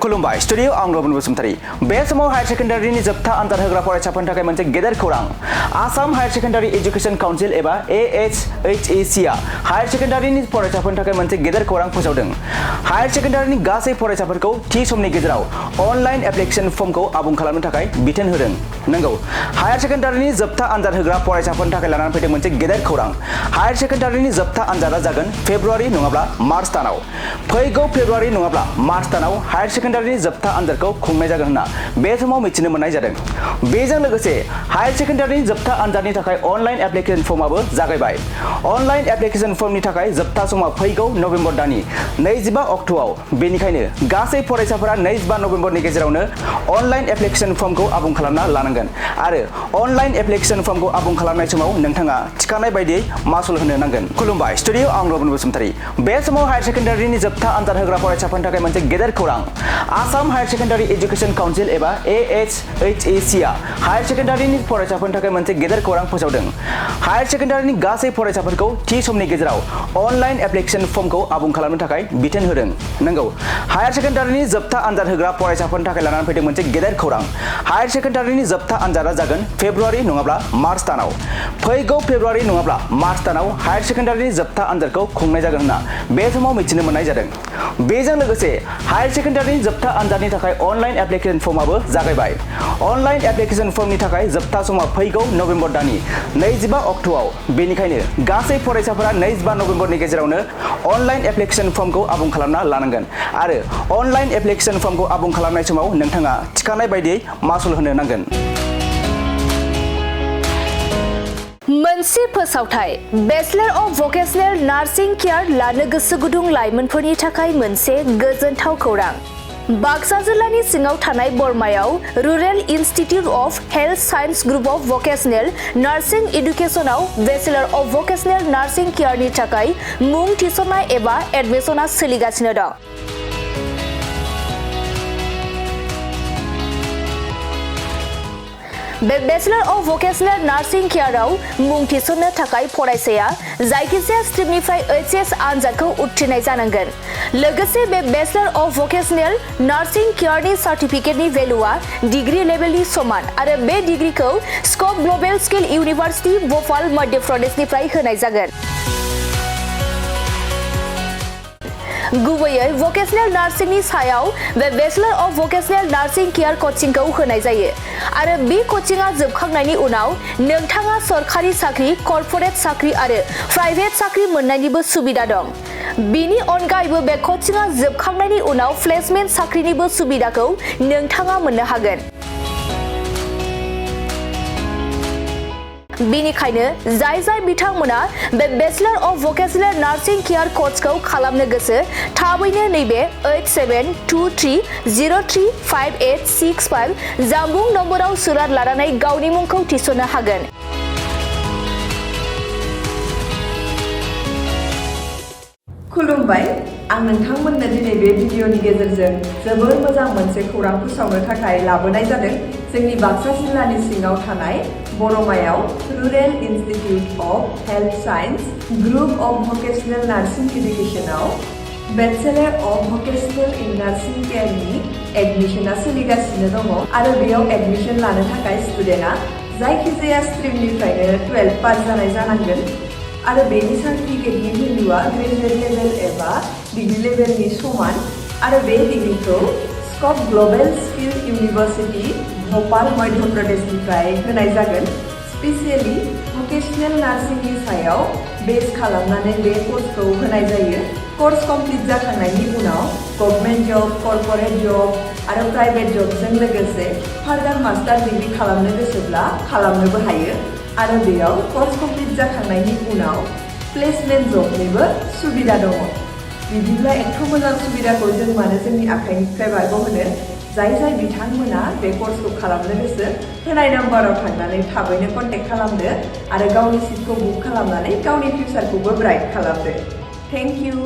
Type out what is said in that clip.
खुलुमबाय स्टुडियो आं रबिन बसुमतारी बे समाव हायर सेकेन्डारिनि जोबथा आनजाद होग्रा फरायसाफोरनि थाखाय मोनसे गेदेर खौरां Assam higher secondary education council एबा AHEC आ हायर सेकेन्डारिनि फरायसाफोरनि थाखाय मोनसे गेदेर खौरां फोसावदों हायर सेकेन्डारिनि गासै फरायसाफोरखौ थि समनि गेजेराव अनलाइन एप्लिकेशन फर्मखौ आबुं खालामनो थाखाय बिथोन होदों नंगौ हायर सेकेन्डारिनि जोबथा आनजाद होग्रा फरायसाफोरनि थाखाय लानानै फैदों मोनसे गेदेर खौरां हायर सेकेन्डारिनि जोबथा आनजादा जागोन फेब्रुवारि नङाब्ला मार्च दानाव फैगौ फेब्रुवारि नङाब्ला मार्च दानाव हायर सेकेन्डारिनि जोबथा आनजादखौ खुंनाय जागोन होनना बे समाव मिथिनो मोननाय जादों बेजों लोगोसे हायर सेकेन्डारिनि जोबथा आनजादनि थाखाय अनलाइन एप्लिकेशन फर्मआबो जागायबाय अनलाइन एप्लिकेशन फर्मनि थाखाय जोबथा समा फैगौ नभेम्बर दाननि 25 अक्ट'आव बेनिखायनो गासै फरायसाफोरा 25 नभेम्बरनि गेजेरावनो अनलाइन एप्लिकेशन फर्मखौ आबुं खालामना लानांगोन आरो अनलाइन एप्लिकेशन फर्मखौ आबुं खालामनाय समाव नोंथाङा थिखानाय बायदियै मासुल होनो नांगोन खुलुमबाय स्टुडियो आं रबिन बसुमतारी बे समाव हायर सेकेन्डारिनि जोबथा आनजाद होग्रा फरायसाफोरनि थाखाय मोनसे गेदेर खौरां Assam higher secondary education council एबा AHEC आ हायर सेकेन्डारिनि फरायसाफोरनि थाखाय मोनसे गेदेर खौरां फोसावदों हायर सेकेन्डारिनि गासै फरायसाफोरखौ थि समनि गेजेराव अनलाइन एप्लिकेशन फर्मखौ आबुं खालामनो थाखाय बिथोन होदों नंगौ हायर सेकेन्डारिनि जोबथा आनजाद होग्रा फरायसाफोरनि थाखाय लानानै फैदों मोनसे गेदेर खौरां हायर सेकेन्डारिनि जोबथा आनजादा जागोन फेब्रुवारि नङाब्ला मार्च दानाव फैगौ फेब्रुवारि नङाब्ला मार्च दानाव हायर सेकेन्डारिनि जोबथा आनजादखौ खुंनाय जागोन होनना बे समाव मिथिनो मोननाय जादों बेजों लोगोसे हायर सेकेन्डारिनि जोबथा आनजादनि थाखाय अनलाइन एप्लिकेशन फर्मआबो जागायबाय अनलाइन एप्लिकेशन फर्मनि थाखाय जोबथा समा फैगौ नभेम्बर दाननि 25 अक्ट'आव बेनिखायनो गासै फरायसाफोरा 25 नभेम्बरनि गेजेरावनो अनलाइन एप्लिकेशन फर्मखौ आबुं खालामना लानांगोन आरो अनलाइन एप्लिकेशन फर्मखौ आबुं खालामनाय समाव नोंथाङा थिखानाय बायदियै मासुल होनो नांगोन मोनसे फोसावथाय bachelor of vocational nursing care लानो गोसो गुदुं लाइमोनफोरनि थाखाय मोनसे गोजोनथाव खौरां बाक्सा जिल्लानि सिङाव थानाय बरमायाव rural institute of health science group of vocational nursing एडुकेशनाव बेचलर अफ भकेशनेल नार्सिं केयारनि थाखाय मुं थिसननाय एबा एडमिशना सोलिगासिनो दं बे बेचलर अफ भकेशनेल नार्सिं केयाराव मुं थिसननो थाखाय फरायसाया जायखिजाया स्ट्रिमनिफ्राय HS आनजादखौ उथ्रिनाय जानांगोन लोगोसे बे बेचलर अफ भकेशनेल नार्सिं केयारनि सार्टिफिकेटनि भेलुआ डिग्री लेभेलनि समान आरो बे डिग्रीखौ Scope Global skill university Bhopal Madhya प्रदेशनिफ्राय होनाय जागोन गुबैयै भकेशनेल नार्सिंनि सायाव बे bachelor of vocational nursing care कचिंखौ होनाय जायो आरो बे कचिंआ जोबखांनायनि उनाव नोंथाङा सरखारि साख्रि कर्परेट साख्रि आरो प्राइभेट साख्रि मोननायनिबो सुबिदा दं बेनि अनगायैबो बे कचिंआ जोबखांनायनि उनाव प्लेसमेन्ट साख्रिनिबो सुबिदाखौ नोंथाङा मोननो हागोन बेनिखायनो जाय बिथांमोना बे bachelor of vocational nursing care कर्सखौ खालामनो गोसो थाबैनो नैबे 8723035865 जानबुं नम्बराव सुराद लानानै गावनि मुंखौ थिसननो हागोन खुलुमबाय आं नोंथांमोननो दिनै बे भिडिअनि गेजेरजों जोबोर मोजां मोनसे खौरां फोसावनो थाखाय लाबोनाय जादों जोंनि बाक्सा जिल्लानि सिङाव थानाय बरमायाव rural institute of health science group of vocational nursing एडुकेशनाव bachelor of vocational in nursing केयारनि एडमिशना सोलिगासिनो दङ आरो बेयाव एडमिशन लानो थाखाय स्टुडेन्टआ जायखिजाया स्ट्रिमनिफ्रायनो 12 पास जानाय जानांगोन आरो बेनि सार्टिफिकेटनि भेलुआ ग्रेजुवेट लेभेल एबा डिग्री लेभेलनि समान आरो बे डिग्रीखौ Scope Global skill university Bhopal Madhya प्रदेशनिफ्राय होनाय जागोन स्पेसियेलि भकेशनेल नार्सिंनि सायाव बेस खालामनानै बे कर्सखौ होनाय जायो कर्स कमप्लिट जाखांनायनि उनाव गभर्नमेन्ट जब कर्परेट जब आरो प्राइभेट जबजों लोगोसे फार्दार मास्टार डिग्री खालामनो गोसोब्ला खालामनोबो हायो आरो बेयाव कर्स कमप्लिट जाखांनायनि उनाव प्लेसमेन्ट जबनिबो सुबिदा दङ बिदिब्ला एथ' मोजां सुबिदाखौ जों मानो जोंनि आखाइनिफ्राय बारग'होनो जाय बिथांमोना बे कर्सखौ खालामनो गोसो होनाय नाम्बाराव थांनानै थाबैनो कन्टेक्ट खालामदो आरो गावनि सिटखौ बुक खालामनानै गावनि फिउचारखौबो ब्राइट खालामदो थेंक इउ